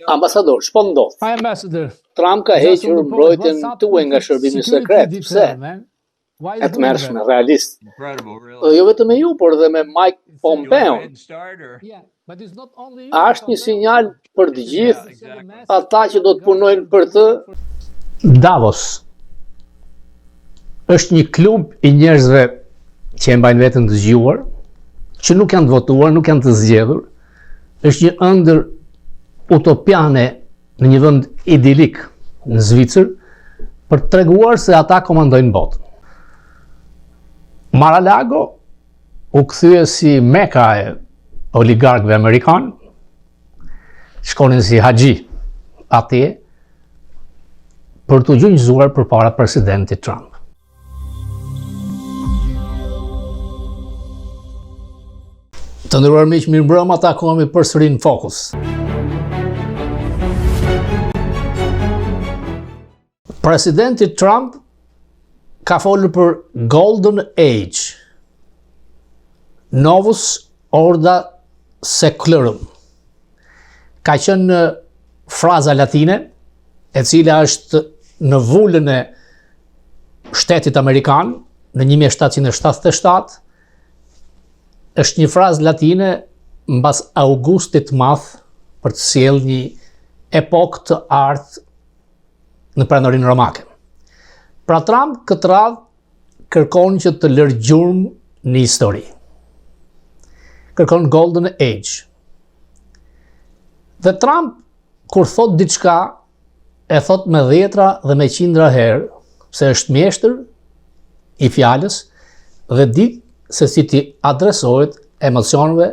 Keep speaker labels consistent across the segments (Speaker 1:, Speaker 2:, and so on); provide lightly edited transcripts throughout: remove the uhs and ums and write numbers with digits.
Speaker 1: Ambasador, ç'po ndodh? Trump ka hequr mbrojtjen tuaj nga shërbimi sekret. Pse? E të mërshme, realist. Jo vetëm me ju, por edhe me Mike Pompeo. A është një sinjal për të gjithë ata që do të punojnë për të?
Speaker 2: Davos është një klub i njerëzve që e mbajnë veten të zgjuar, që nuk janë të votuar, nuk janë të zgjedhur. Është një ëndër utopiane në një vend idilik në Zvicër për të treguar se ata komandojnë botën. Mar-a-Lago u kthye si Meka e oligarkëve amerikanë, shkonin si haxhi atje për të gjunjëzuar përpara presidentit Trump. Të nderuar miq, mirëmbrëma, takohemi përsëri në Fokus. Presidenti Trump ka folur për Golden Age, Novus Ordo Seclorum. Ka qenë fraza latine, e cila është në vullën e shtetit amerikan në 1777, është një frazë latine mbas Augustit të Madh për të sjellë një epokë të artë në pranorinë romake. Pra Trump këtë radhë kërkon që të lërë gjurmë në histori. Kërkon Golden Age. Dhe Trump, kur thot diçka, e thot me dhjetra dhe me qindra herë, se është mjeshtër i fjalës dhe di se si ti adresohet emocionëve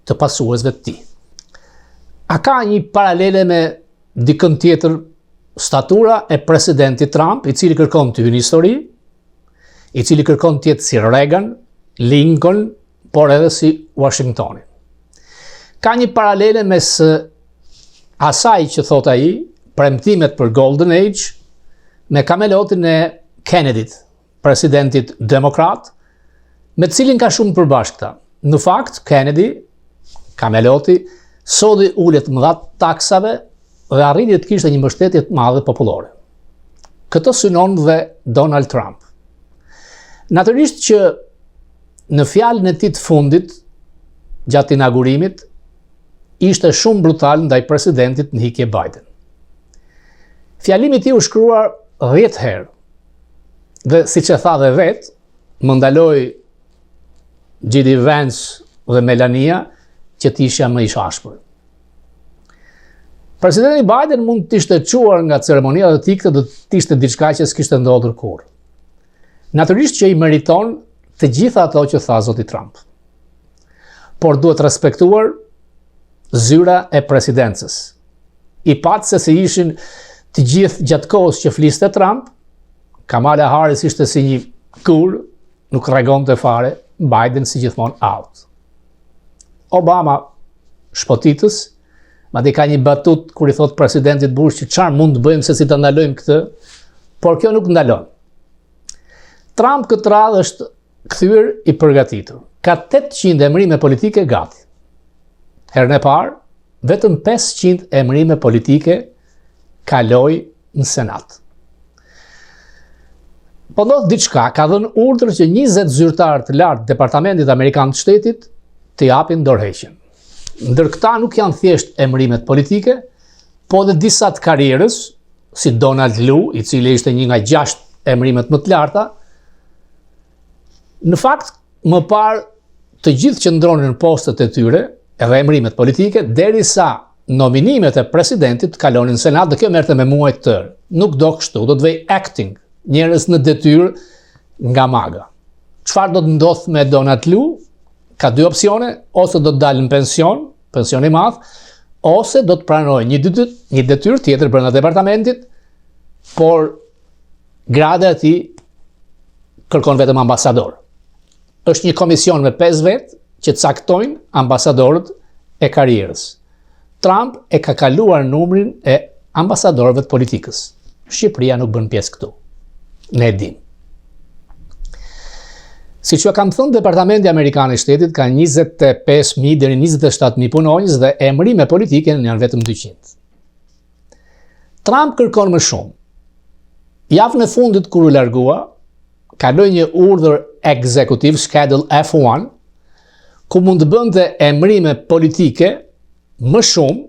Speaker 2: të pasuesve të tij. A ka një paralele me dikën tjetër? Statura e presidentit Trump, i cili kërkon të hyjë në histori, i cili kërkon të jetë si Reagan, Lincoln, por edhe si Washingtoni. Ka një paralele mes asaj që thot ai, premtimet për Golden Age, me kamelotin e Kennedyt, presidentit demokrat, me të cilin ka shumë përbashkëta. Në fakt, Kennedy, kameloti, sodi ullet më dhatë taksave dhe arriti të kishte një mbështetje të madhe popullore. Këtë synon dhe Donald Trump. Natyrisht që në fjalën e tij të fundit, gjatë inaugurimit, ishte shumë brutal ndaj presidentit në hikje Biden. Fjalimi i tij u shkruar 10 herë. Dhe siç e tha dhe vet, më ndaloi J.D. Vance dhe Melania që të isha më i shashpër. Presidenti Biden mund të ishte quar nga ceremonia dhe tikte dhe të ishte diçka që s'kishte ndodhur kurrë. Natyrisht që i meriton të gjitha ato që tha zoti Trump. Por duhet respektuar zyra e presidencës. I patë se ishin të gjithë gjatë kohës që fliste Trump, Kamala Harris ishte si një kur, nuk regonte fare, Biden si gjithmonë out. Obama, shpotitës, madje ka një batut kur i thot presidentit Bush që çfarë mund të bëjmë se si ta ndalojmë këtë, por kjo nuk ndalon. Trump këtë radhë është kthyer i përgatitur. Ka 800 emrime politike gati. Herën e parë, vetëm 500 emrime politike kaloi në Senat. Po ndodh diçka, ka dhënë urdhër që 20 zyrtarë të lartë Departamentit Amerikan të Shtetit të japin dorëheqjen. Ndër këta nuk janë thjesht emrimet politike, po dhe disa të karrierës, si Donald Lu, i cili ishte një nga 6 emrimet më të larta. Në fakt, më parë të gjithë që ndronin në postet e tyre, edhe emrimet politike, derisa nominimet e presidentit kalonin në Senat, dhe kjo merrte me muaj të tërë. Nuk do kështu, do të vej acting, njerëz në detyrë nga maga. Çfarë do të ndodh me Donald Lu? Ka 2 opsione, ose do të dalë në pension i madh, ose do të pranojë një detyrë tjetër brenda departamentit, por grada e tij kërkon vetëm ambasador. Është një komision me 5 vetë që caktojnë ambasadorët e karrierës. Trump e ka kaluar numrin e ambasadorëve të politikës. Shqipëria nuk bën pjesë këtu. Ne e dim. Siç ju kam thënë, Departamenti Amerikan i Shtetit ka 25.000 deri 27.000 punonjës dhe emërime politike janë vetëm 200. Trump kërkon më shumë. Javën e fundit kur u largua, kaloi një urdhër ekzekutiv, Schedule F1, ku mund të bënte emërime politike më shumë,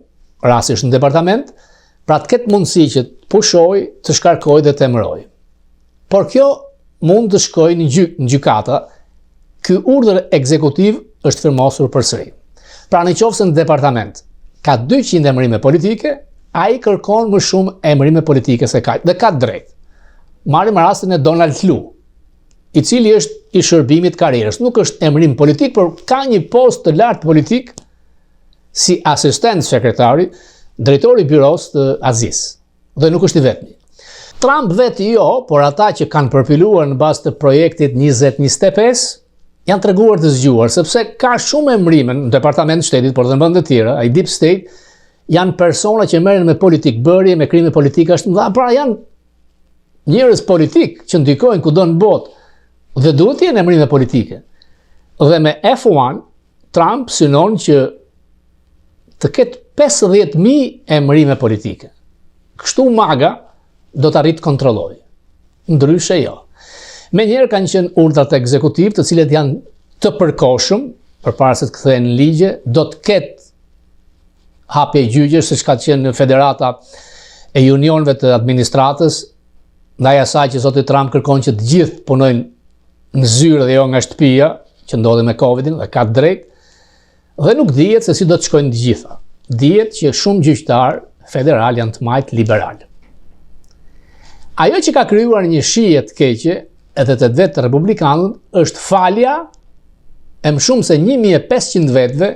Speaker 2: rastisht në departament, pra të ketë mundësi që të pushoj, të shkarkoj dhe të emëroj. Por kjo mund të shkojë në gjykata, ky urdhër ekzekutiv është firmosur përsëri. Pra në qoftë se në departament ka 200 emërime politike, ai kërkon më shumë emërime politike se kaq, dhe ka drejt. Marrim rastin e Donald Lu, i cili është i shërbimit karrierës. Nuk është emërim politik, por ka një post të lartë politik si asistent sekretari, drejtori i byros të Aziz, dhe nuk është i vetmi. Trump vetë jo, por ata që kanë përpiluar në bazë të projektit 2025 janë treguar të zgjuar, sepse ka shumë emërime në departament shtetit, por dhe në vende të tjera, ai deep state, janë persona që merren me politikë bërje, me krime politike ashtu mëdha, pra janë njerëz politik që ndikojnë kudo në botë dhe duhet të jenë emërime politike. Dhe me F1, Trump synon që të ketë 50.000 emërime politike. Kështu MAGA do të arrit kontrolloj. Ndryshe jo. Menjëherë kanë qenë urdhrat ekzekutiv, të cilët janë të përkohshëm, përpara se të kthehen në ligje, do të ketë hapje gjyqësh, siç ka qenë në Federata e Unionëve të Administratës, ndaj asaj që zoti Trump kërkon që të gjithë punojnë në zyrë dhe jo nga shtëpia, që ndodhi me Covidin, dhe ka drejt, dhe nuk dihet se si do të shkojnë të gjitha. Dihet që shumë gjyqtar federal janë të majt liberal. Ajo që ka krijuar një shije të keqe edhe të vetë republikanët është falja e më shumë se 1500 vetëve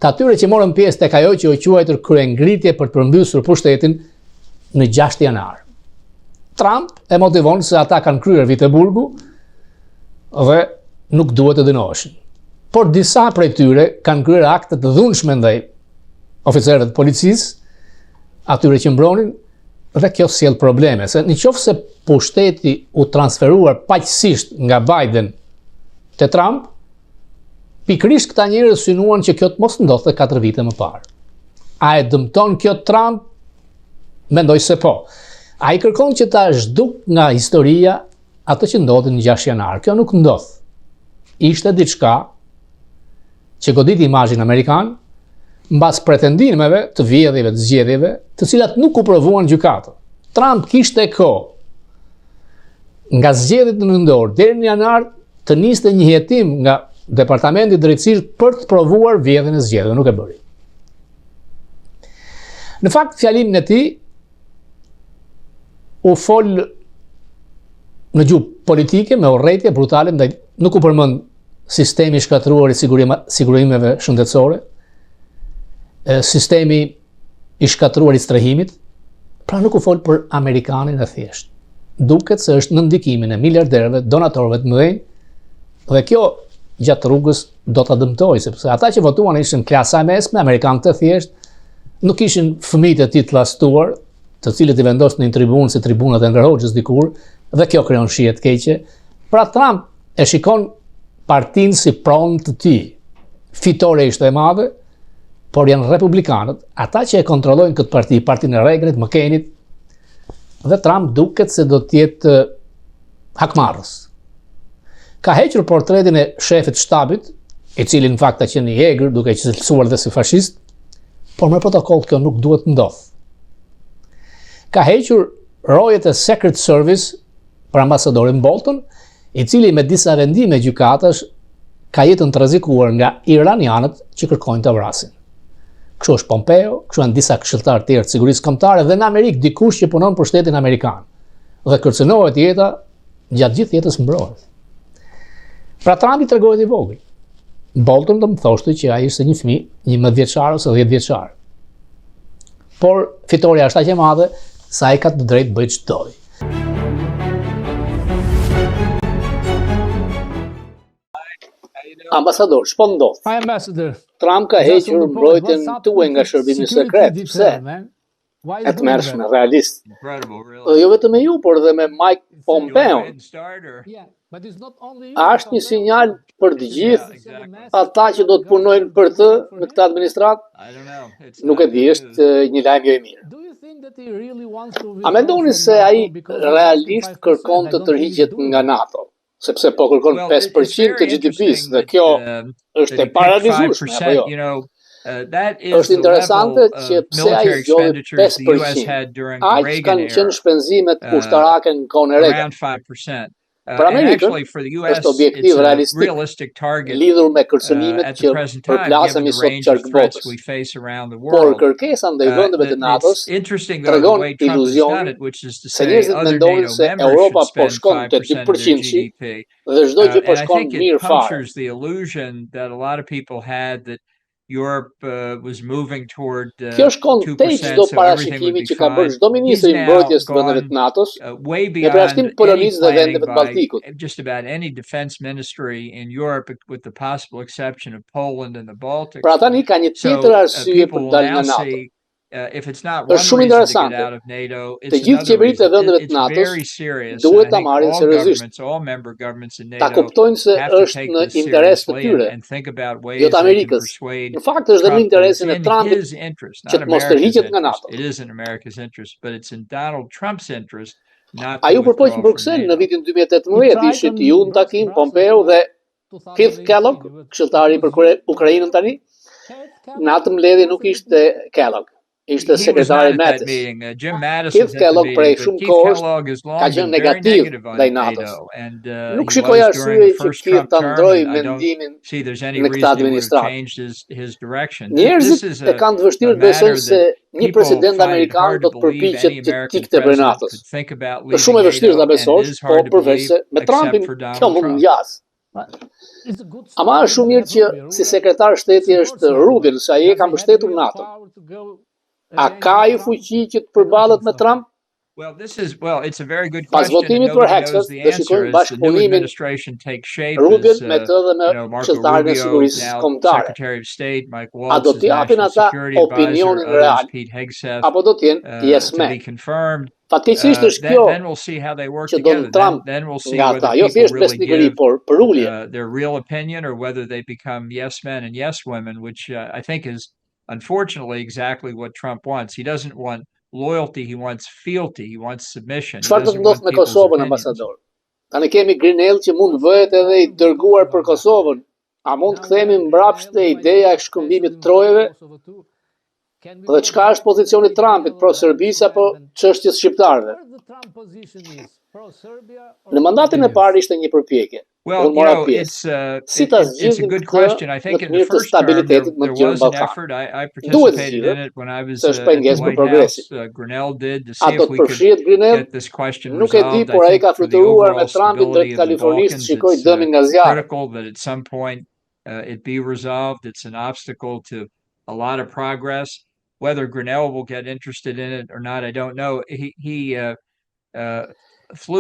Speaker 2: të atyre që morën pjesë tek ajo që u quajtur kryengritje për të përmbysur pushtetin në 6 janar. Trump e motivon se ata kanë kryer viteburgu dhe nuk duhet të dënoheshin. Por disa prej tyre kanë kryer akte të dhunshme ndaj oficerëve të policisë, atyre që mbronin, dhe kjo sjell probleme, se nëse pushteti u transferuar paqësisht nga Biden te Trump, pikërisht këta njerëz synuan që kjo të mos ndodhte 4 vite më parë. A e dëmton kjo Trump? Mendoj se po. Ai kërkon që ta zhduk nga historia ato që ndodhi në 6 janar. Kjo nuk ndodh. Ishte diçka që goditi imazhin amerikan, mbas pretendimeve të vjedhjeve të zgjedhjeve, të cilat nuk u provuan gjykata. Trump kishte kohë nga zgjedhjet në nëntor deri në janar të niste një hetim nga Departamenti i Drejtësisë për të provuar vjedhjen e zgjedhjeve, nuk e bëri. Në fakt, fjalimin e tij u fol në gjuhë politike me urrëtie brutale, ndaj nuk u përmend sistemi i shkatëruar i sigurimeve shëndetësore, sistemi i shkatëruar i strehimit, pra nuk u fol për amerikanin e thjesht. Duket se është në ndikimin e miliarderëve, donatorëve të mëdhenj, dhe kjo gjatë rrugës do ta dëmtojë, sepse ata që votuan ishin klasa e mesme, amerikanët e thjesht, nuk ishin fëmijët e tij të llastuar, të cilët i vendosën në një tribunë si tribunat e Enver Hoxhës dikur, dhe kjo krijon shije të keqe. Pra Trump e shikon partinë si pronë të tij. Fitore ishte e madhe, por janë republikanët, ata që e kontrollojnë këtë parti, partinë e Reaganit, McCainit, dhe Trump duket se do të jetë hakmarrës. Ka hequr portretin e shefit shtabit, i cili në fakt ka qenë i egër, duke cilësuar dhe si fashist, por me protokoll kjo nuk duhet të ndodhë. Ka hequr rojet e Secret Service për ambasadorin Bolton, i cili me disa vendime gjykatash ka jetën të rrezikuar nga iranianët që kërkojnë të vrasin. Kështu është Pompeo, kështu janë disa këshilltarë tjerë të sigurisë kombëtare dhe në Amerikë dikush që punon për shtetin amerikan dhe kërcënohet jeta gjatë gjithë jetës mbrohet. Pra Trump i tregohet i vogël. Bolton do më thoshte që ai ishte një fëmijë, 11 vjeçar ose 10 vjeçar. Por fitoria është aq e madhe sa ai ka të drejtë bëj ç'do.
Speaker 1: Ambasador, ç'po ndodh?
Speaker 3: Hi, Ambassador.
Speaker 1: Trump ka hequr mbrojtjen tuaj nga shërbimi sekret. Pse? e të mërshme, realist. Dhe jo vetëm me ju, por dhe me Mike Pompeo. A është një sinjal për të gjithë ata që do të punojnë për të në këtë administratë? Nuk e di, është një lajm jo i mirë. A mendoni se ai realisht kërkon të tërhiqet nga NATO? Sepse po kërkon 5% të GDP-s dhe kjo është e paralizueshme, apo jo? Është interesante që pse ai zgjodhi 5%, aq kanë qenë shpenzimet ushtarake në kohën e Reagan. Për Amerikën është objektiv realistik lidhur me kërcënimet që përplasemi sot qark botës. Por kërkesa ndaj vendeve të NATO-s tregon iluzionin se njerëzit mendonin se Europa po shkon te 2% dhe çdo gjë po shkon mirë fare. Kjo shkon tej çdo parashikimi që ka bërë çdo ministri i mbrojtjes të vendeve të NATO-s, me përjashtim Polonisë dhe vendeve të Balltikut. Pra tani ka një tjetër arsye për të dalë nga NATO. Është shumë interesante. Të gjithë qeveritë e vendeve të NATO-s duhet ta marrin seriozisht. Ta kuptojnë se është në interes të tyre, jo të Amerikës. Në fakt është dhe në interesin e Trumpit që të mos tërhiqet nga NATO. A ju përpoq në Bruxelles në vitin 2018 ishit ju në takim Pompeo dhe Keith Kellogg, këshilltari për Ukrainën tani? Në atë mbledhje nuk ishte Kellogg. Ishte sekretari Mattis. Keith Kellogg prej shumë kohësh ka qenë negativ ndaj NATO-s. Nuk shikoj arsye që Keith ta ndrojë mendimin në këtë administratë. Njerëzit e kanë të vështirë të besojnë se një president amerikan do të përpiqet të tikte për NATO-s. Është shumë e vështirë ta besosh, po përveç se me Trumpin kjo mund të ngjas. Ama është shumë mirë që si sekretar shteti është Rubin, se ai e ka mbështetur NATO. A ka i fuqi që të përballet me Trump? Pas votimit për Hexas, dhe shikojmë bashkëpunimin Rubin me të dhe me këshilltarin e sigurisë kombëtare. A do t'i japin ata opinionin real, apo do t'jenë yes men? Fatkeqësisht është kjo që do në Trump nga ata, jo thjesht besnikëri, por për ulje.
Speaker 3: Unfortunately, exactly what Trump wants. He doesn't want loyalty, he wants fealty, he wants submission.
Speaker 1: Çfarë do të ndodhë me Kosovën, ambasador? Tani kemi Grinell që mund vëhet edhe i dërguar për Kosovën. A mund të kthehemi mbrapsht te ideja e shkëmbimit të trojeve? Dhe çka është pozicioni i Trumpit pro Serbisë apo çështjes shqiptarëve? Në mandatin e parë ishte një përpjekje.
Speaker 3: Well, it's a good question. I think in the first term there was an effort. I participated in it when I was at the White House. Grinnell did to see if we could get this question resolved. I think for the overall stability of the Balkans, it's critical that at some point it be resolved. It's an obstacle to a lot of progress. Whether Grinnell will get interested in it or not, I don't know. He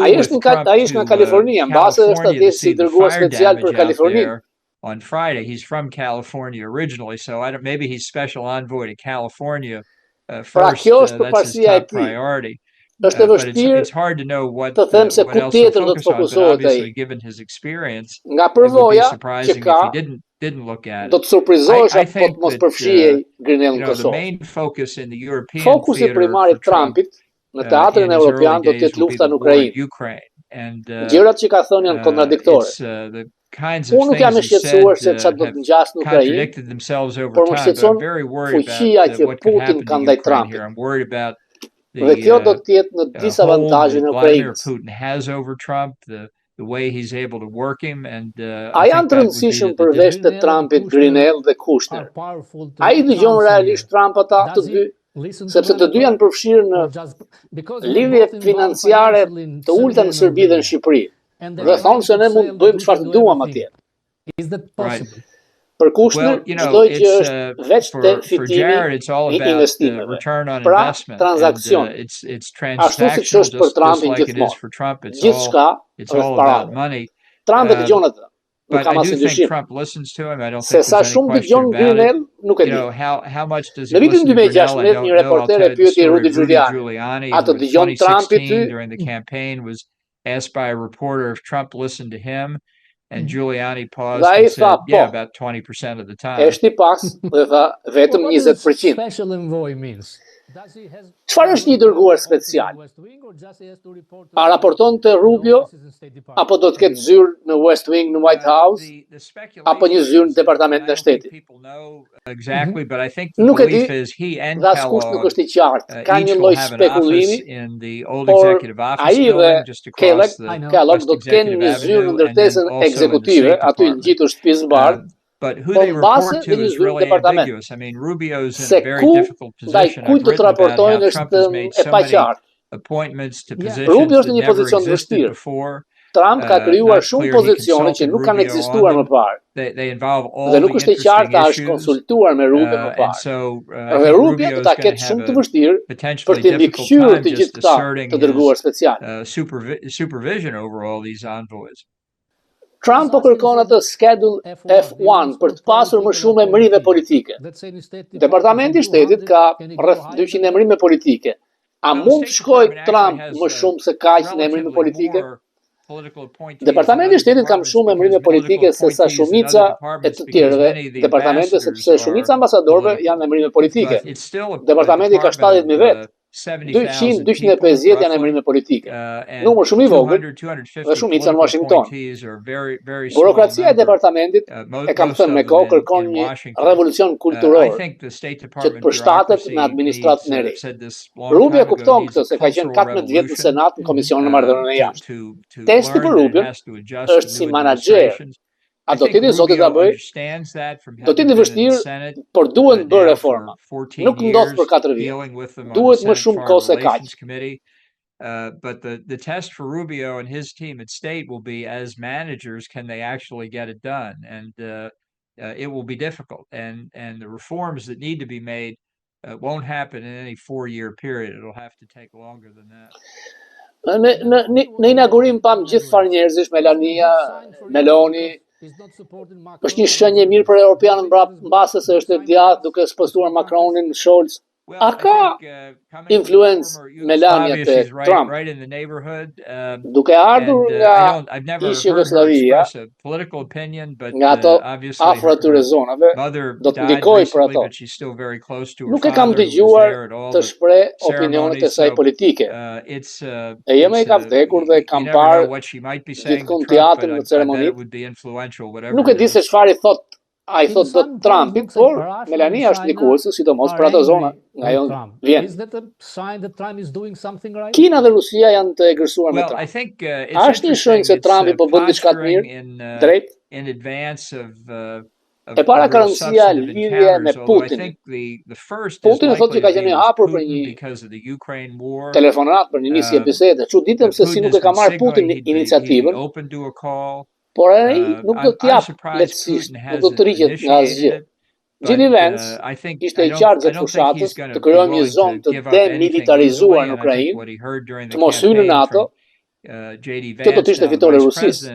Speaker 1: Ai është nga Kalifornia, mbase është atje si dërguar special për Kaliforninë.
Speaker 3: On Friday, he's from California originally, so maybe he's special envoy to California first. That's his top priority.
Speaker 1: Është e vështirë të them se ku tjetër do të fokusohet ai.
Speaker 3: Given his experience,
Speaker 1: nga përvoja që ka, do të surprizohesh apo të mos përfshihej Grinell në Kosovë. Fokusi primar i Trumpit në teatrin evropian do të jetë lufta në Ukrainë. Gjërat që ka thënë janë kontradiktore. Unë nuk jam i shqetësuar se çfarë do të ngjas në Ukrainë, por më shqetëson fuqia që Putin ka ndaj Trumpit. Dhe kjo do të jetë në disavantazhin e Ukrainës. A janë të rëndësishëm përveç të Trumpit, Grinell dhe Kushner? A i dëgjon realisht Trump ata të dy? Sepse të dy janë përfshirë në lidhje financiare të ulta në Serbi dhe në Shqipëri. Dhe thonë se ne mund të bëjmë çfarë të duam atje. Për Kushner, çdo gjë është veç te fitimi i investimeve. Pra, transakcion. Ashtu siç është për Trumpin gjithmonë. Gjithçka është para. Trump e dëgjon atë. nuk kam asnjë dyshim. Se sa shumë dëgjon Grenell, nuk e di. Në vitin 2016 një reporter e pyeti Rudy Giuliani, a të dëgjon Trumpi ty?
Speaker 3: Asked by a reporter if Trump listened to him, and Giuliani paused
Speaker 1: and
Speaker 3: and said,
Speaker 1: yeah,
Speaker 3: about 20% of the time.
Speaker 1: Është I pas dhe tha vetëm 20%.
Speaker 2: Special envoy means?
Speaker 1: Çfarë është një dërguar special? A raporton te Rubio apo do të ketë zyrë në West Wing në White House apo një zyrë në Departamentin e Shtetit? Nuk e di, dhe askush nuk është I qartë. Ka një lloj spekulimi, por ai dhe Kellogg do të kenë një zyrë në ndërtesën ekzekutive, aty ngjitur shtëpisë së bardhë.
Speaker 3: But who they report to is really ambiguous. I mean, Rubio's in a very difficult position. I've written about how Trump has made so many appointments to positions that never existed before.
Speaker 1: Trump ka krijuar shumë pozicione që nuk kanë ekzistuar më parë. Dhe nuk është qartë a është konsultuar me Rubio më parë. Dhe Rubio do ta ketë shumë të vështirë për të mbikëqyrë të gjithë këta të dërguar special.
Speaker 3: Supervision over all these envoys.
Speaker 1: Trump po kërkon atë schedule F1 për të pasur më shumë emërime politike. Departamenti I Shtetit ka rreth 200 emërime politike. A mund të shkojë Trump më shumë se kaq në emërime politike? Departamenti I Shtetit ka më shumë emërime politike se sa shumica e të tjerëve departamente, sepse shumica ambasadorëve janë emërime politike. Departamenti ka 70.000 vetë. 200-250 janë emërime politike. Numër shumë I vogël dhe shumica në Washington. Burokracia e departamentit, e kam thënë me kohë, kërkon një revolucion kulturor që të përshtatet në administratën e re. Rubio kupton këtë se ka qenë 14 vjet në Senat në Komisionin e Marrëdhënieve e Jashtme. Testi për Rubio është si menaxher. A do t'jeni zoti ta bëj? Do t'jeni vështirë, por duhet bërë reforma. Nuk ndodh për 4 vjet. Duhet më shumë kohë se kaq.
Speaker 3: But the test for Rubio and his team at state will be, as managers, can they actually get it done? And it will be difficult. And the reforms that need to be made won't happen in any 4-year period. It'll have to take longer than that.
Speaker 1: Në inaugurim pam gjithë farë njerëzish, Meloni, është një shenjë mirë për europianët mbase se është e djathtë duke spostuar Macronin, Scholz. A ka influencë Melania te Trump? Duke ardhur nga ish Jugoslavia, nga ato afro atyre zonave, do të ndikoj për ato. Nuk e kam dëgjuar të shpreh opinionet e saj politike. E jema I ka vdekur dhe kam parë gjithkund teatrin në ceremonitë. Nuk e di se çfarë I thot do Trumpit, por Melania është ndikuese, sidomos për ato zona nga jo vjen. Kina dhe Rusia janë të egërsuar me Trump. A është një shenjë se Trumpi po bën diçka të mirë, drejt? E para ka rëndësia lidhje me Putin. Putin thotë që ka qenë I hapur për një telefonat, për një nisje bisede. Çuditëm se si nuk e ka marrë Putin iniciativën. Por ai nuk do të jap lehtësisht, nuk do të rriqet nga asgjë. J.D. Vance ishte I qartë gjatë fushatës të krijojmë një zonë të demilitarizuar në Ukrainë, të mos hyjë në NATO. Kjo do të ishte fitore e Rusisë.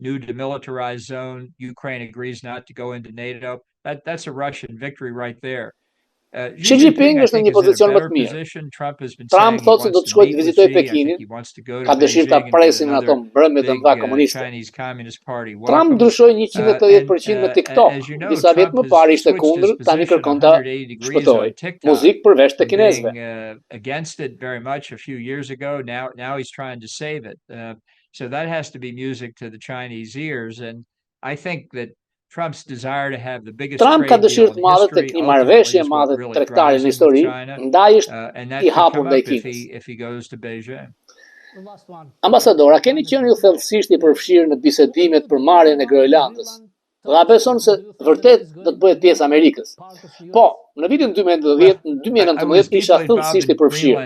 Speaker 3: New demilitarized zone. Ukraine agrees not to go into NATO. That's a Russian victory right there.
Speaker 1: Xi Jinping është në një pozicion më të mirë. Trump thotë se do të shkojë të vizitojë Pekinin, ka dëshirë ta presin në ato mbrëmjet e mëdha komuniste. Trump ndryshoi 180% me TikTok. Disa vjet më parë ishte kundër, tani kërkon ta shpëtojë. Muzikë përveç të kinezëve.
Speaker 3: Against it very much a few years ago. Now he's trying to save it. So that has to be music to the Chinese ears, and I think that Trump's desire to have the biggest
Speaker 1: Trump ka dëshirë të madhe tek një marrëveshje e madhe tregtare në histori, ndaj është I hapur ndaj Kinës. Ambasador, a keni qenë ju thellësisht I përfshirë në bisedimet për marrjen e Groenlandës? Dhe a beson se vërtet do të bëhet pjesë Amerikës? Po, në vitin 2019 isha thellësisht I përfshirë.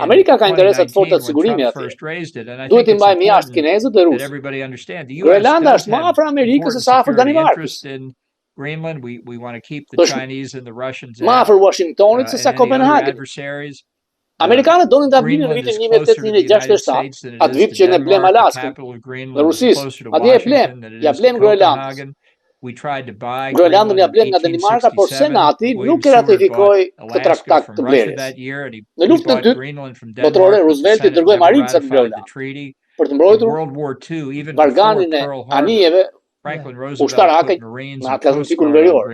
Speaker 1: Amerika ka interesa të forta të sigurimi atje. Duhet I mbajmë jashtë kinezët dhe rusët. Groenlanda është më afër Amerikës se sa afër Danimarkës. Është më afër Washingtonit se sa Copenhagen. Amerikanët donin ta blinin në vitin 1867, atë vit që ne blem Alaskën dhe Rusisë. Atje e blem, ja blem Groenlandën. Groenlandën ja blem nga Danimarka, por Senati nuk e ratifikoi këtë traktat të blerjes. Në luftën e dytë botërore, Roosevelt i dërgoi marinesat në Groenland për të mbrojtur varganin e anijeve ushtarakë në Atlantikun Verior.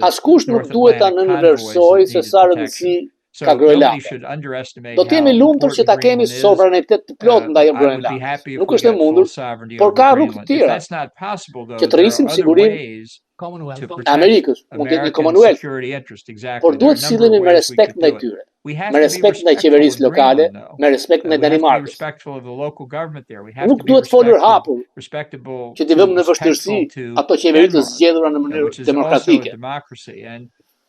Speaker 1: Askush nuk duhet ta nënvlerësojë se sa rëndësi ka Groenlandi. Do të jemi lumtur që ta kemi sovranitet të plotë ndaj Groenlandit. Nuk është e mundur, por ka rrugë të tjera që të rrisim sigurinë e Amerikës, mund të jetë një Commonwealth, por duhet të sillemi me respekt ndaj tyre, me respekt ndaj qeverisë lokale, me respekt ndaj Danimarkës. Nuk duhet folur hapur që t'i vëmë në vështirësi ato qeveri të zgjedhura në mënyrë demokratike.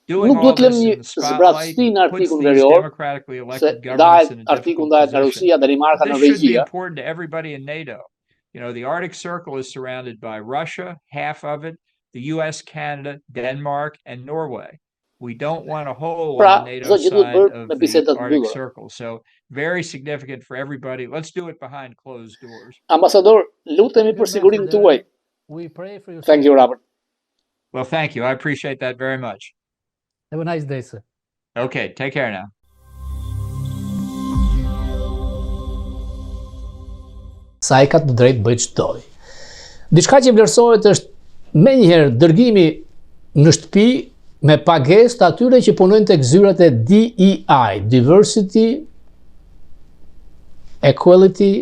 Speaker 1: Nuk duhet lëmë një zbratësi në Arktikun Verior, se Arktiku ndahet nga Rusia, Danimarka, Norvegjia.
Speaker 3: The Arctic Circle is surrounded by Russia, half of it, the US, Canada, Denmark, and Norway. We don't want a hole on the NATO side of the Arctic Circle. So very significant for everybody. Let's do it behind closed doors.
Speaker 1: Ambasador, lutemi për sigurinë tuaj. Thank you, Robert.
Speaker 3: Well, thank you. I appreciate that very much.
Speaker 2: Have a nice day, sir.
Speaker 3: Okay, take care now.
Speaker 2: Sa ai ka të drejtë bëj çdoj. Diçka që vlerësohet është menjëherë dërgimi në shtëpi me pagesë të atyre që punojnë tek zyrat e DEI, Diversity, Equality,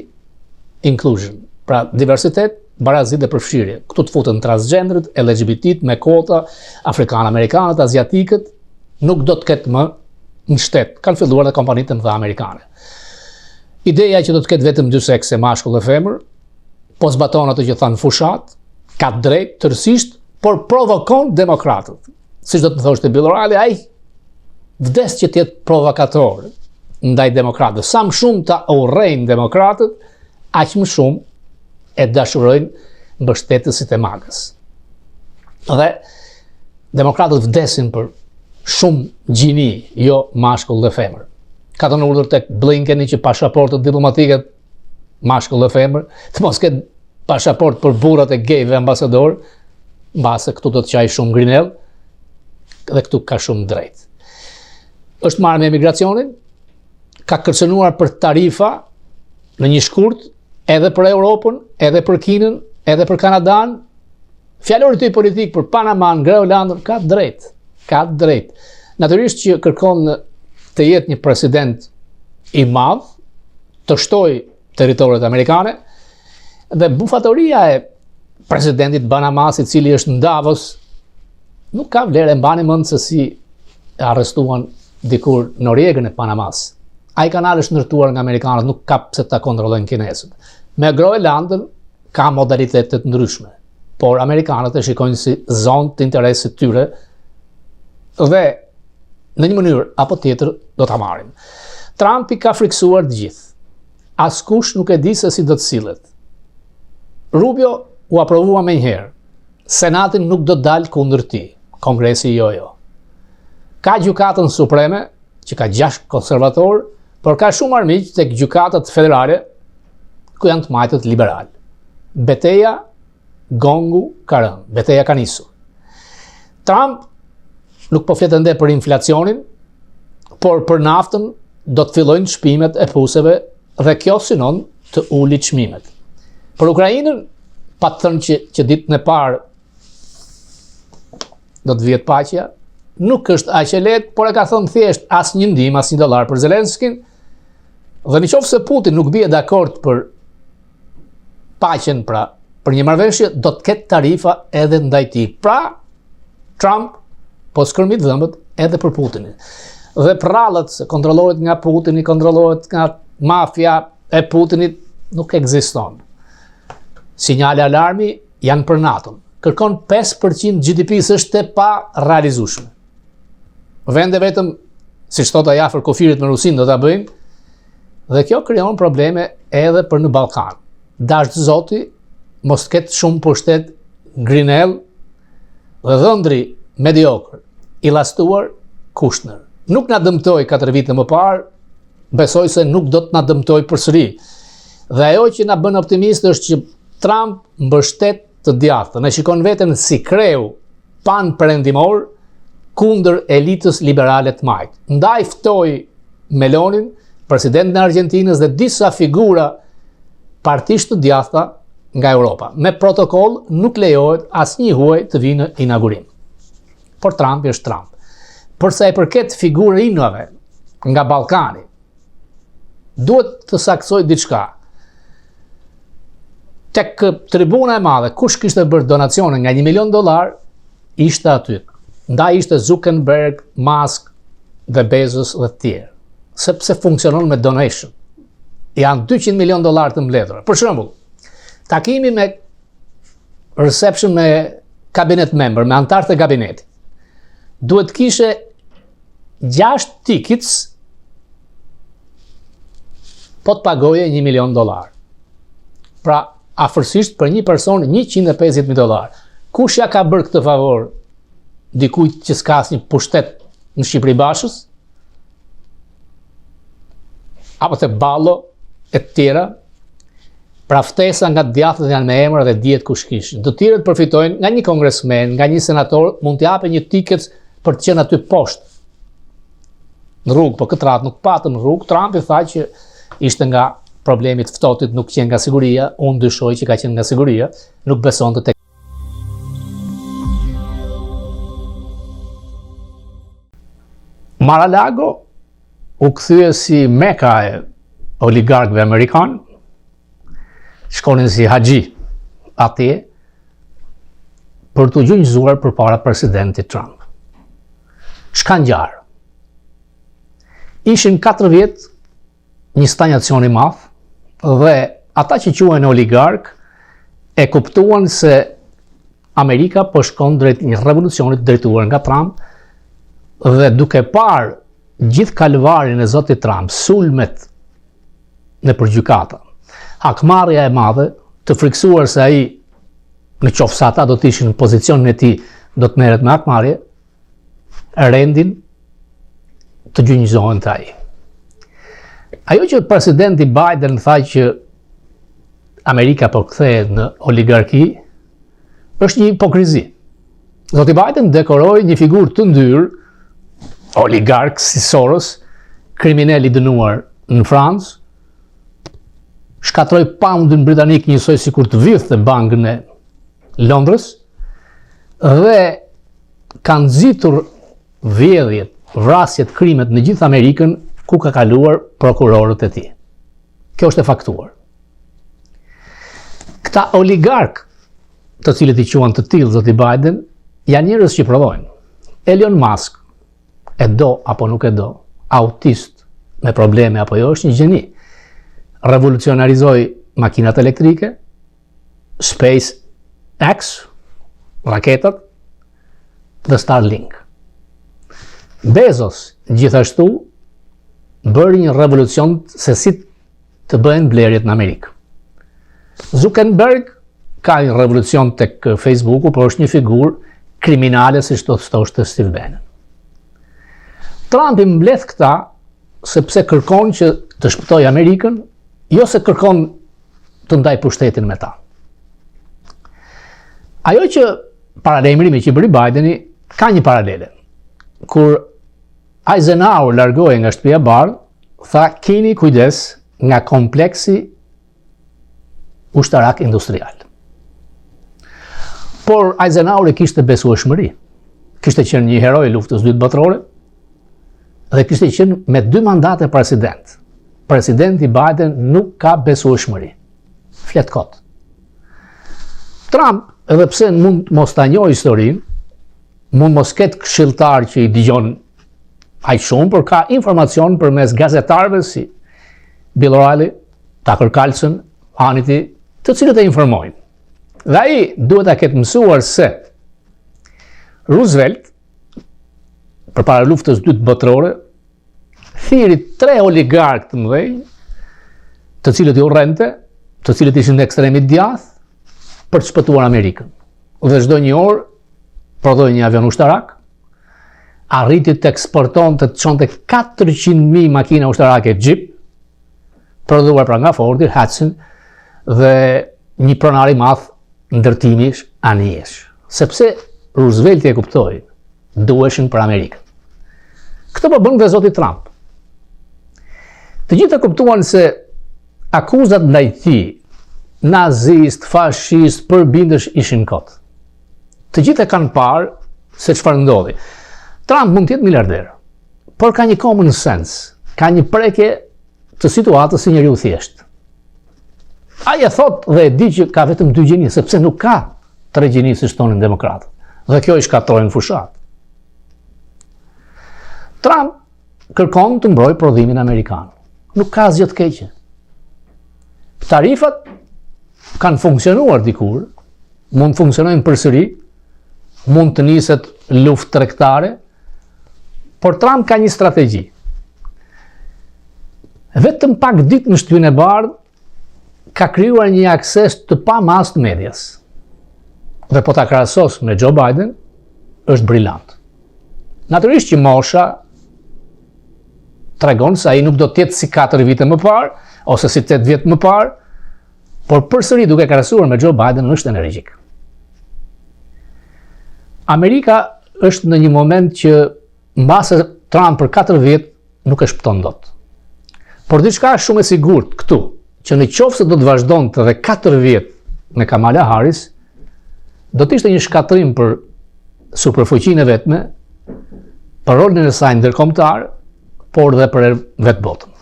Speaker 2: Inclusion. Pra diversitet, barazi dhe përfshirje. Këtu të futen transgenderët, LGBT-t me kota, afrikan-amerikanët, aziatikët, nuk do të ketë më në shtet. Kanë filluar dhe kompanitë të mëdha amerikane. Ideja që do të ketë vetëm dy sekse, mashkull dhe femër, po zbaton ato që thanë fushat, ka drejt tërësisht, por provokon demokratët. Siç do të thoshte Bill O'Reilly, ai vdes që të jetë provokator ndaj demokratëve. Sa më shumë ta urrejnë demokratët, aq më shumë e dashurojnë mbështetësit e magës. Dhe demokratët vdesin për shumë gjini, jo mashkull dhe femër. Ka të në urdhër tek Blinkeni që pasaportët diplomatike mashkull dhe femër, të mos ketë pasaport për burrat e gejve ambasador, mbase këtu do të qaj shumë Grinell, dhe këtu ka shumë drejt. Është marrë me emigracionin, ka kërcënuar për tarifa në një shkurt, edhe për Europën, edhe për Kinën, edhe për Kanadan. Fjalorit të i politik për Panaman, Groenlandën, ka drejt. Natyrisht që kërkon të jetë një president i madh, të shtoj territoret amerikane, dhe bufatoria e presidentit Banamas, i cili është në Davos, nuk ka vlerë. E mbani mend se si e arrestuan dikur Noriegën e Panamas. Ai kanal është ndërtuar nga amerikanët, nuk ka pse ta kontrollojnë kinezët. Me Groenlandën ka modalitete të ndryshme, por amerikanët e shikojnë si zonë të interesit tyre dhe në një mënyrë apo tjetër do ta marrin. Trumpi ka friksuar të gjithë. Askush nuk e di se si do të sillet. Rubio u aprovua menjëherë. Senatin nuk do të dalë kundër tij. Kongresi jo. Ka gjykatën supreme, që ka 6 konservatorë, por ka shumë armiq tek gjykatat federale, ku janë të majtët liberal. Beteja gongu ka rënë, beteja ka nisur. Trump nuk po flet ende për inflacionin, por për naftën do të fillojnë çmimet e puseve dhe kjo synon të uli çmimet. Për Ukrainën, pa të thënë që ditën e parë do të vihet paqja, nuk është aq e lehtë, por e ka thënë thjesht asnjë ndihmë, asnjë dollar për Zelenskin. Dhe nëse Putin nuk bie dakord për paqen, pra për një marrëveshje, do të ketë tarifa edhe ndaj tij. Pra, Trump po skërmit dhëmbët edhe për Putinin. Dhe prallët se kontrollohet nga Putini, kontrollohet nga mafia e Putinit, nuk ekziston. Sinjale alarmi janë për NATO. Kërkon 5% GDP-s, është e pa realizueshme. Vende vetëm, siç thotë ai afër kufirit me Rusinë do ta bëjnë, dhe kjo krijon probleme edhe për në Ballkan. Dash Zoti mos ketë shumë pushtet Grinell dhe dhëndri mediokër, i lastuar Kushner. Nuk na dëmtoi 4 vite më parë, besoj se nuk do të na dëmtoj përsëri. Dhe ajo që na bën optimist është që Trump mbështet të djathtën, e shikon veten si kreu pan-perëndimor kundër elitës liberale të majtë. Ndaj ftoi Melonin, presidentin e Argjentinës dhe disa figura partisht të djathta nga Europa. Me protokoll nuk lejohet asnjë huaj të vinë në inaugurim. Por Trump është Trump. Përsa i përket figurinave nga Ballkani, duhet të saksoj diçka. Tek tribuna e madhe, kush kishte bërë donacione nga $1 milion, ishte aty. Ndaj ishte Zuckerberg, Musk dhe Bezos dhe të tjerë. Sepse funksionon me donation. Janë $200 milion të mbledhura. Për shembull, takimi me reception me cabinet member, me antarët e kabinetit, duhet kishe 6 tickets, po të pagoje $1 milion. Pra, afërsisht për një person $150.000. Kush ja ka bërë këtë favor dikujt që s'ka asnjë pushtet në Shqipëri Bashës? Apo të Ballo e të tjera? Pra ftesa nga djathtët janë me emër dhe dihet kush kishin. Të tjerët përfitojnë nga një kongresmen, nga një senator, mund të japë një ticket për të qenë aty poshtë. Në rrugë, po këtë ratë nuk patëm në rrugë. Trump i tha që ishte nga problemit ftohtit, nuk qenë nga siguria, unë dyshoj që ka qenë nga siguria, nuk beson të tek. Mar-a-Lago u kthye si Meka e oligarkëve amerikanë, shkonin si haxhi atje për të gjunjëzuar përpara presidentit Trump. Çka ngjarë? Ishin 4 vjet një stagnacion i madh dhe ata që quhen oligark e kuptuan se Amerika po shkon drejt një revolucioni të drejtuar nga Trump dhe duke parë gjithë kalvarin e zotit Trump, sulmet në përgjykata, hakmarrja e madhe, të friksuar se ai në qoftë se ata do të ishin në pozicionin e tij do të merret me hakmarrje, rendin të gjunjëzohen të ai. Ajo që presidenti Biden tha që Amerika po kthehet në oligarki është një hipokrizi. Zoti Biden dekoroi një figurë të ndyrë, oligark si Soros, kriminal i dënuar në Francë, shkatroi poundin britanik njësoj sikur të vjedhte bankën e Londrës dhe kanë nxitur vjedhjet, vrasjet, krimet në gjithë Amerikën ku ka kaluar prokurorët e tij. Kjo është e faktuar. Këta oligark, të cilët i quhen të tillë zoti Biden, janë njerëz që prodhojnë. Elon Musk, e do apo nuk e do, autist me probleme apo jo, është një gjeni. Revolucionarizoi makinat elektrike, SpaceX, raketat dhe Starlink. Bezos gjithashtu bëri një revolucion se si të bëhen blerjet në Amerikë. Zuckerberg ka një revolucion tek Facebooku, por është një figurë kriminale si të thoshte Steve Bannon. Trump i mbledh këta sepse kërkon që të shpëtojë Amerikën, jo se kërkon të ndaj pushtetin me ta. Ajo që paralajmërimi që bëri Bideni ka një paralele. Kur Eisenhower largohej nga shtëpia e bardhë, tha keni kujdes nga kompleksi ushtarak industrial. Por Eisenhower kishte besueshmëri. Kishte qenë një heroj i luftës së dytë botërore dhe kishte qenë me 2 mandate president. Presidenti Biden nuk ka besueshmëri. Flet kot. Trump, edhe pse mund mos ta njohë historinë, mund mos ketë këshilltar që i dëgjon aq shumë, por ka informacion përmes gazetarëve si Bill O'Reilly, Tucker Carlson, Hannity, të cilët e informojnë. Dhe ai duhet ta ketë mësuar se Roosevelt, përpara luftës së dytë botërore, thiri 3 oligark të mëdhenj, të cilët i urrente, të cilët ishin në ekstremit djathtë, për të shpëtuar Amerikën. Dhe çdo një orë prodhoi një avion ushtarak, arriti të eksporton të çonte 400.000 makina ushtarake Jeep, prodhuar pra nga Fordi, Hudson dhe një pronari madh ndërtimish anijesh. Sepse Roosevelt e kuptoi, duheshin për Amerikën. Këtë po bën dhe zoti Trump. Të gjithë e kuptuan se akuzat ndaj tij, nazist, fashist, përbindësh ishin kot. Të gjithë e kanë parë se çfarë ndodhi. Trump mund të jetë miliarder, por ka një common sense, ka një prekje të situatës si njeriu thjesht. Ai e thot dhe e di që ka vetëm 2 gjeni, sepse nuk ka 3 gjeni si shtonin demokratët. Dhe kjo i shkatrojnë fushat. Trump kërkon të mbrojë prodhimin amerikan. Nuk ka asgjë të keqe. Tarifat kanë funksionuar dikur, mund të funksionojnë përsëri, mund të niset luftë tregtare, por Trump ka një strategji. Vetëm pak ditë në Shtëpinë e Bardhë ka krijuar një akses të pamas të medias. Dhe po ta krahasos me Joe Biden, është brillant. Natyrisht që mosha tregon se ai nuk do të jetë si 4 vite më parë, ose si 8 vjet më parë, por përsëri duke krahasuar me Joe Biden është energjik. Amerika është në një moment që mbase Trump për 4 vjet nuk e shpëton dot. Por diçka është shumë e sigurt këtu, që në qoftë se do të vazhdonte edhe 4 vjet me Kamala Harris, do të ishte një shkatrim për superfuqinë e vetme, për rolin e saj ndërkombëtar, por dhe për vetë botën.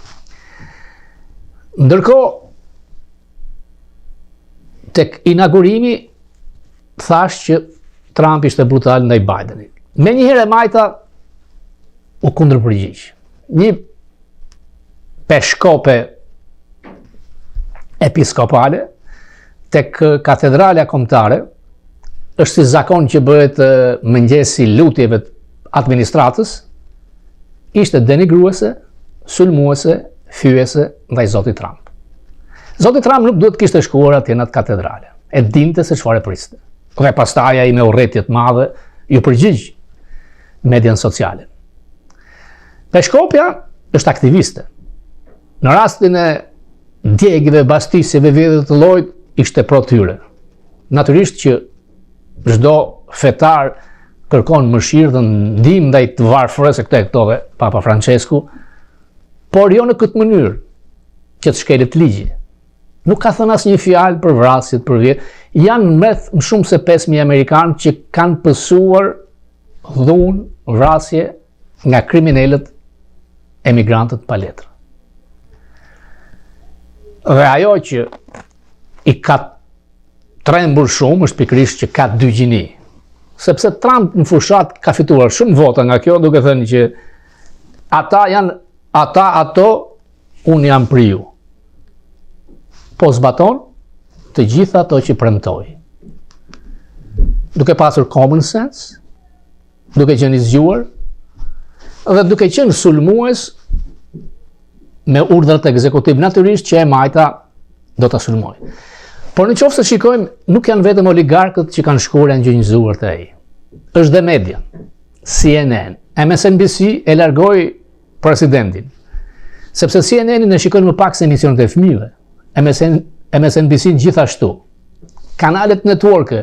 Speaker 2: Ndërkohë, tek inaugurimi thash që Trump ishte brutal ndaj Bidenit. Menjëherë Majta u kundërpërgjigj. Një peshkope episkopale tek katedralja kombëtare është si zakon që bëhet mëngjesi lutjeve të administratës, ishte denigruese, sulmuese, fyese ndaj zotit Trump. Zoti Trump nuk duhet kishte shkuar atje në atë katedrale. E dinte se çfarë priste. Dhe pastaj ai me urrëtie të mëdha ju përgjigj median sociale. Peshkopja është aktiviste. Në rastin e djegëve, bastisjeve, vjedhjeve të llojit, ishte pro tyre. Natyrisht që çdo fetar kërkon mëshirë dhe ndihmë ndaj të varfërës, se këtë e këtove Papa Francesku, por jo në këtë mënyrë që të shkelet ligji. Nuk ka thënë asnjë fjalë për vrasjet, për vjet. Janë më shumë se 5.000 amerikanë që kanë pësuar dhunë, vrasje nga kriminalët emigrantët pa letra. Dhe ajo që i ka trembur shumë është pikërisht që ka 2 gjini. Sepse Trump në fushat ka fituar shumë vota nga kjo, duke thënë që ato, unë jam për ju. Po zbaton të gjitha ato që premtoi. Duke pasur common sense, duke qenë i zgjuar, dhe duke qenë sulmues me urdhrat ekzekutiv, natyrisht që e Majta do ta sulmojë. Por në qoftë se shikojmë, nuk janë vetëm oligarkët që kanë shkuar e ngjënjëzuar të ai. Është dhe media, CNN, MSNBC e largoi presidentin. Sepse CNN-in e shikojnë më pak se emisionet e fëmijëve. MSNBC gjithashtu. Kanalet networke,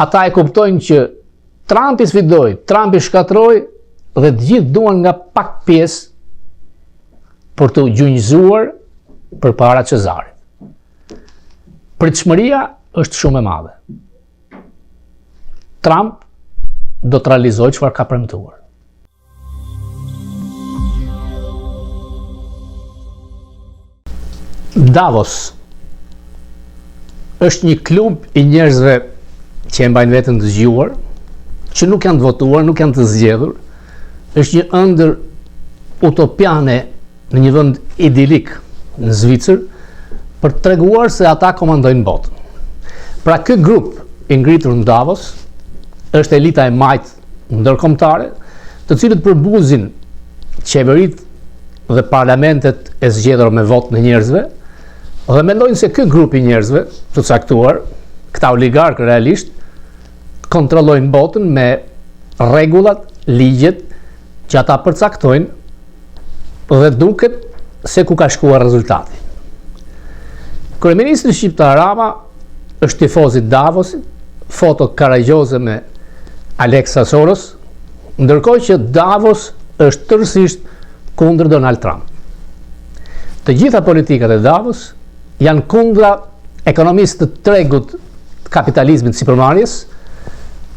Speaker 2: ata e kuptojnë që Trump i sfidoi, Trump i shkatroi dhe të gjithë duan nga pak pjesë për të gjunjëzuar përpara Cezarit. Pritshmëria është shumë e madhe. Trump do të realizojë çfarë ka premtuar. Davos është një klub i njerëzve që e mbajnë veten të zgjuar, që nuk janë të votuar, nuk janë të zgjedhur. Është një ëndër utopiane në një vend idilik në Zvicër për të treguar se ata komandojnë botën. Pra ky grup i ngritur në Davos është elita e majtë ndërkombëtare, të cilët përbuzin qeveritë dhe parlamentet e zgjedhura me votë në njerëzve, dhe mendojnë se ky grup i njerëzve të caktuar, këta oligarkë realisht, kontrollojnë botën me rregullat ligjet që ata përcaktojnë dhe duket se ku ka shkuar rezultati. Kryeministri shqiptar Rama është tifoz i Davosit, foto karagjoze me Alexa Soros, ndërkohë që Davos është tërësisht kundër Donald Trump. Të gjitha politikat e Davos janë kundra ekonomisë të tregut të kapitalizmit sipërmarrjes,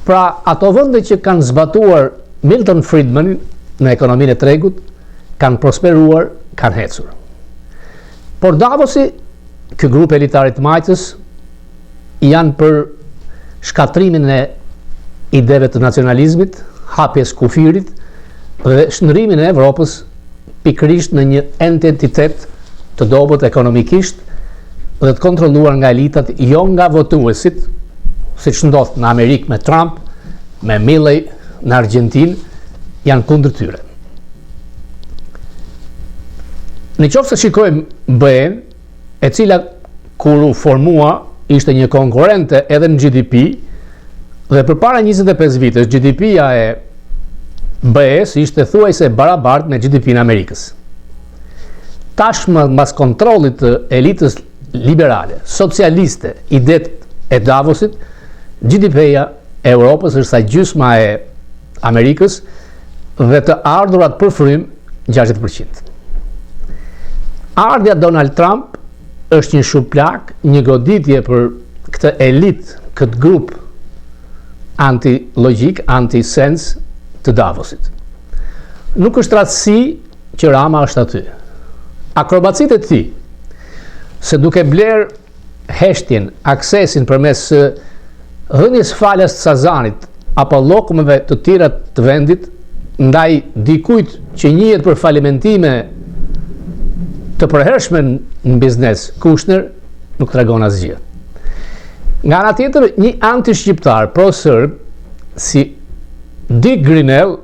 Speaker 2: pra ato vende që kanë zbatuar Milton Friedmanin në ekonominë e tregut, kanë prosperuar, kanë hecur. Por Davosi, ky grup elitar i të majtës, janë për shkatrimin e ideve të nacionalizmit, hapjes kufirit dhe shndrimin e Evropës pikërisht në një entititet të dobët ekonomikisht dhe të kontrolluar nga elitat, jo nga votuesit, siç ndodh në Amerikë me Trump, me Milley në Argjentinë, janë kundër tyre. Në qoftë se shikojmë BE-n, e cila kur u formua ishte një konkurrente edhe në GDP, dhe përpara 25 vitesh GDP-ja e BE-s ishte thuajse barabart me GDP-n e Amerikës. Tashmë mbas kontrollit të elitës liberale, socialiste, i det e Davosit, GDP-ja e Europës është sa gjysma e Amerikës dhe të ardhurat për frym 60%. Ardhja Donald Trump është një shuplak, një goditje për këtë elit, këtë grup anti-logjik, anti-sens të Davosit. Nuk është rastësi që Rama është aty. Akrobacit e tij, se duke bler heshtjen, aksesin përmes dhënies falas të Sazanit apo llokumeve të tjera të vendit ndaj dikujt që njihet për falimentime të përhershme në biznes, Kushner, nuk tregon asgjë. Nga ana tjetër, një anti-shqiptar pro-serb si Dick Grenell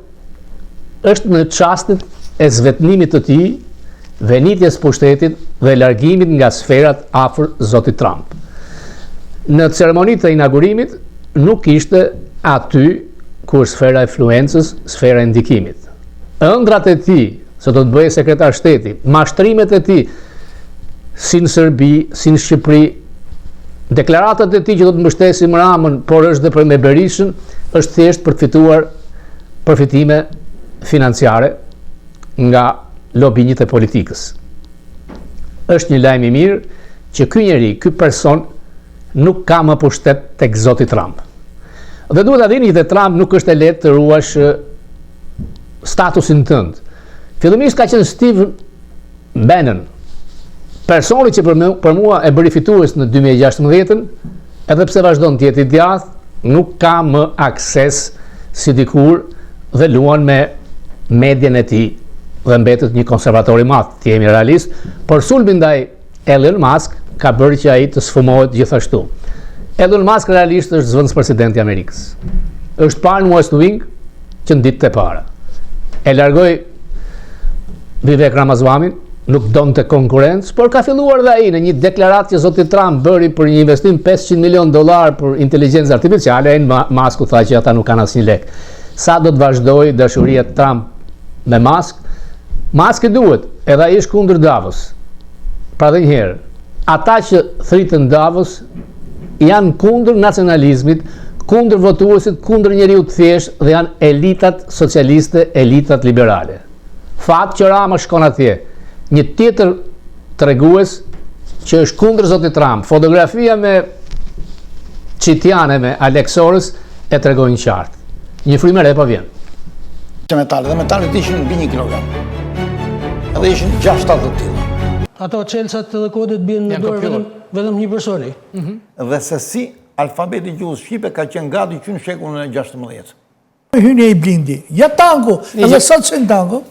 Speaker 2: është në çastet e zvetnimit të tij, venitjes pushtetit dhe largimit nga sferat afër zotit Trump. Në ceremonitë të inaugurimit nuk ishte aty ku është sfera e influencës, sfera e ndikimit. Ëndrat e tij se do të bëjë sekretar shteti, mashtrimet e tij si në Serbi, si në Shqipëri, deklaratat e tij që do të mbështesin Ramën, por është dhe për me Berishën, është thjesht për të fituar përfitime financiare nga lobinjit e politikës. Është një lajm i mirë që ky njeri, ky person nuk ka më pushtet tek zoti Trump. Dhe duhet ta dini që Trump nuk është e lehtë të ruash statusin tënd. Fillimisht ka qenë Steve Bannon, personi që për mua e bëri fitues në 2016, edhe pse vazhdon të jetë i djathtë, nuk ka më akses si dikur dhe luan me medjen e tij dhe mbetet një konservator i madh, të jemi realist, por sulmi ndaj Elon Musk ka bërë që ai të sfumohet gjithashtu. Elon Musk realisht është zëvendës presidenti i Amerikës. Është parë në West Wing që në ditët e para. E largoi Vivek Ramaswamin, nuk donte konkurrencë, por ka filluar dhe ai në një deklaratë që zoti Trump bëri për një investim $500 milion për inteligjencë artificiale, Musku tha që ata nuk kanë asnjë lek. Sa do të vazhdojë dashuria e Trump me Musk? Musk duhet, edhe ai është kundër Davos. Pra dhe njëherë, ata që thritën Davos janë kundër nacionalizmit, kundër votuesit, kundër njeriu të thjeshtë dhe janë elitat socialiste, elitat liberale. Fakt që Rama shkon atje, një tjetër tregues që është kundër zotit Trump, fotografia me qitjane me Alex Soros e tregojnë qartë. Një frymë e po vjen.
Speaker 4: Dhe metalet ishin mbi 1 kilogram. Edhe ishin 6-7 të tilla.
Speaker 5: Ato çelësat dhe kodet bien në dorë vetëm një personi.
Speaker 4: Dhe se si alfabeti i gjuhës shqipe ka qenë gati që në shekullin e 16.
Speaker 6: Hynja i blindi, ja tango, edhe sot se në tango,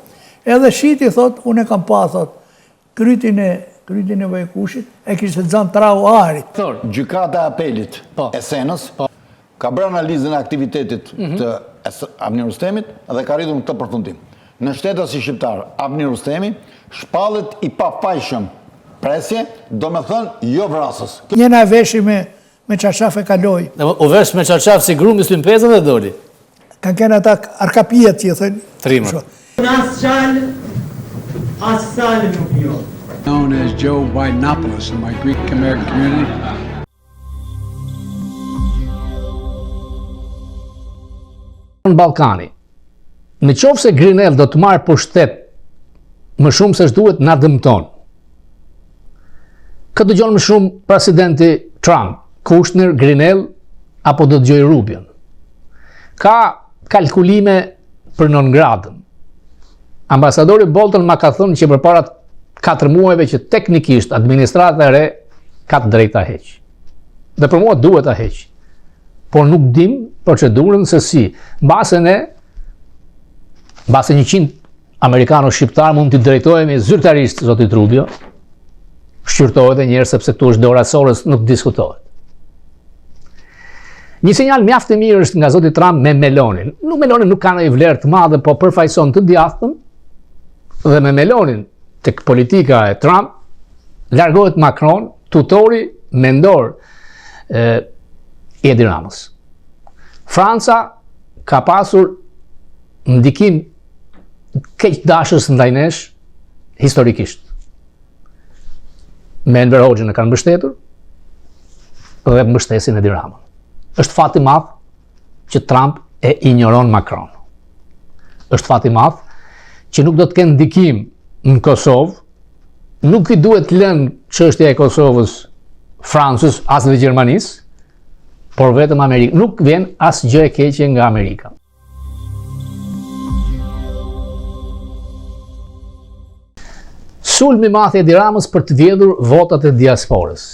Speaker 6: edhe shiti thot, unë e kam pa, thot, krytin e Vajkushit, e kishte zanë trau arit.
Speaker 4: Gjykata e apelit e Senës ka bërë analizën e aktivitetit të Avni Rustemit dhe ka rritur në këtë përfundim. Në shtetet si shqiptar, Avni Rustemi shpallet i pafajshëm presje, do me thënë jo vrasës.
Speaker 6: Njena e veshi me çarçaf e kaloi.
Speaker 2: U vesh me çarçaf si grumi s'lim pezën dhe doli.
Speaker 6: kanë kena ata arkapijet që i thënë.
Speaker 2: Trimër.
Speaker 7: As qalë, as salë nuk jo.
Speaker 8: Known as Joe Widenopoulos in my Greek American community.
Speaker 2: Në Ballkani, në qoftë se Grenell do të marrë pushtet më shumë se ç'duhet na dëmton. Këtë dëgjon më shumë presidenti Trump, Kushner, Grenell apo do dëgjoj Rubin. Ka kalkulime për nëngradën. Ambasadori Bolton ma ka thënë që përpara 4 muajve që teknikisht administrata e re ka të drejtë ta heq. Dhe për mua duhet ta heq. Por nuk dim procedurën se si. Mbase 100 amerikanë shqiptar mund t'i drejtojemi zyrtarisht zotit Rubio, shqyrtohet e njerë sepse këtu është dora Soros, nuk diskutohet. Një sinjal mjaft i mirë është nga zoti Trump me Melonin. Melonin nuk ka ndonjë vlerë të madhe, po përfaqëson të djathtën dhe me Melonin tek politika e Trump largohet Macron, tutori mendor Edi Ramës. Franca ka pasur ndikim keq dashës ndaj nesh historikisht. Me Enver Hoxhën e kanë mbështetur dhe mbështesin Edi Ramën. Është fat i madh që Trump e injoron Macron. Është fat i madh që nuk do të kenë ndikim në Kosovë, nuk i duhet lënë çështja e Kosovës Francës as dhe Gjermanisë, por vetëm Amerikë. Nuk vjen asgjë e keqe nga Amerika. Sulmi madh i Edi Ramës për të vjedhur votat e diasporës.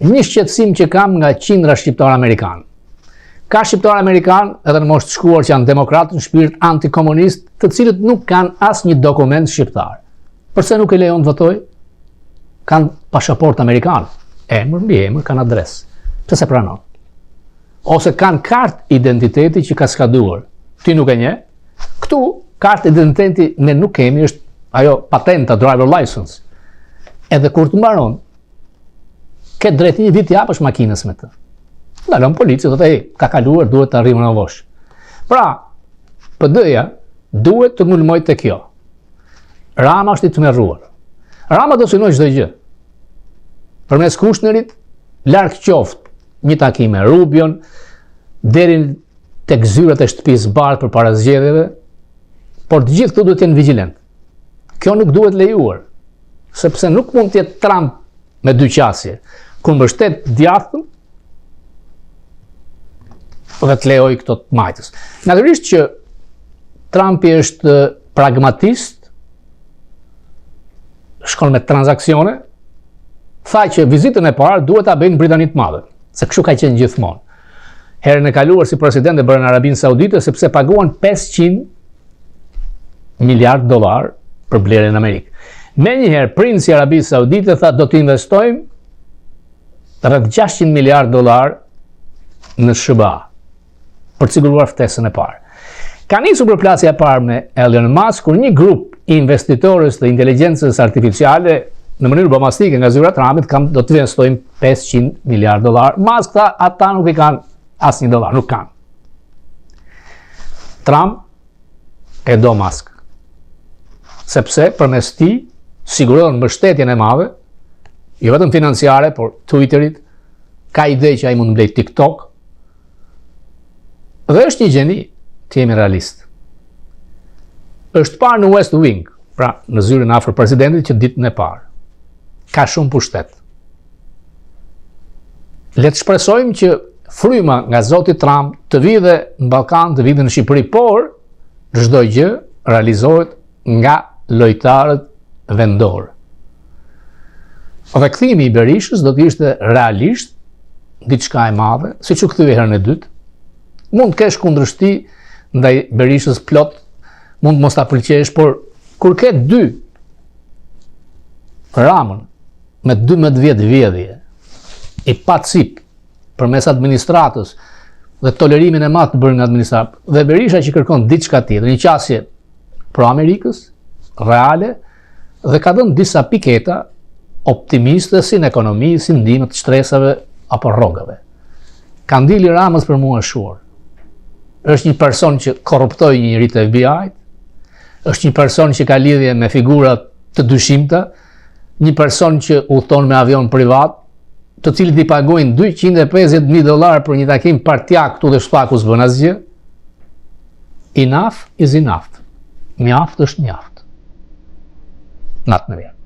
Speaker 2: Një shqetësim që kam nga qindra shqiptar amerikan. Ka shqiptar amerikan edhe në moshë të shkuar që janë demokratë në shpirt antikomunist, të cilët nuk kanë asnjë dokument shqiptar. Përse nuk e lejon të votoj? Kanë pasaport amerikan, emër mbi emër, kanë adresë. Pse se pranon? Ose kanë kartë identiteti që ka skaduar. Ti nuk e nje? Këtu, kartë identiteti ne nuk kemi, është ajo patenta, driver license. Edhe kur të mbaron, ke drejt një vit japësh makinës me të. Ndalon polici, do të ka kaluar, duhet të arrijmë në vosh. Pra, PD-ja duhet të ngulmoj të kjo. Rama është i tmerruar. Rama do synoj çdo gjë. Përmes Kushnerit, larg qoftë një takim me Rubion, deri tek zyrat e shtëpisë Bardh përpara zgjedhjeve, por të gjithë këtu duhet të jenë vigjilent. Kjo nuk duhet lejuar, sepse nuk mund të jetë Trump me dy qasje, kur mbështet djathtën dhe të lejoj këto të majtës. Natyrisht që Trumpi është pragmatist, shkon me transaksione, tha që vizitën e parë duhet ta bëjnë Britanitë të Madhe, se kështu ka qenë gjithmonë. Herën e kaluar si president e bërë në Arabinë Saudite sepse paguan $500 miliard për blerjen në Amerikë. Menjëherë princi i Arabisë Saudite tha do të investojmë rreth $600 miliard në SBA për të siguruar ftesën e parë. Ka nisur përplasja e parë me Elon Musk, kur një grup investitorës të inteligjencës artificiale në mënyrë bomastike nga zyra Trumpit do të investojmë $500 miliard. Musk tha ata nuk i kanë asnjë dollar, nuk kanë. Trump e do Musk, sepse përmes tij siguron mbështetjen e madhe, jo vetëm financiare, por Twitterit, ka ide që ai mund të blej TikTok, dhe është një gjeni, të jemi realist. Është parë në West Wing, pra në zyrën afër presidentit që ditën e parë. Ka shumë pushtet. Le të shpresojmë që fryma nga zoti Trump të vijë në Ballkan, të vijë në Shqipëri, por çdo gjë realizohet nga lojtarët vendor. Dhe kthimi i Berishës do të ishte realisht diçka e madhe, siç u kthye herën e dytë. Mund të kesh kundërshti ndaj Berishës plot, mund mos ta pëlqesh, por kur ke dy Ramën me 12 vjet vjedhje, i pa cip përmes administratës dhe tolerimin e madh të bërë nga administratë, dhe Berisha që kërkon diçka tjetër, një qasje pro-Amerikës, reale, dhe ka dhënë disa piketa optimiste si në ekonomi, si ndihmë të shtresave apo rrogave. Kandili Ramës për mua është shuar. është një person që korruptoi një njeri të FBI-t, është një person që ka lidhje me figura të dyshimta, një person që udhton me avion privat, të cilët i pagojnë $250,000 për një takim partjak këtu dhe shpaku s'bën asgjë. Enough is enough. Mjaft është mjaft. Natë në vjetë.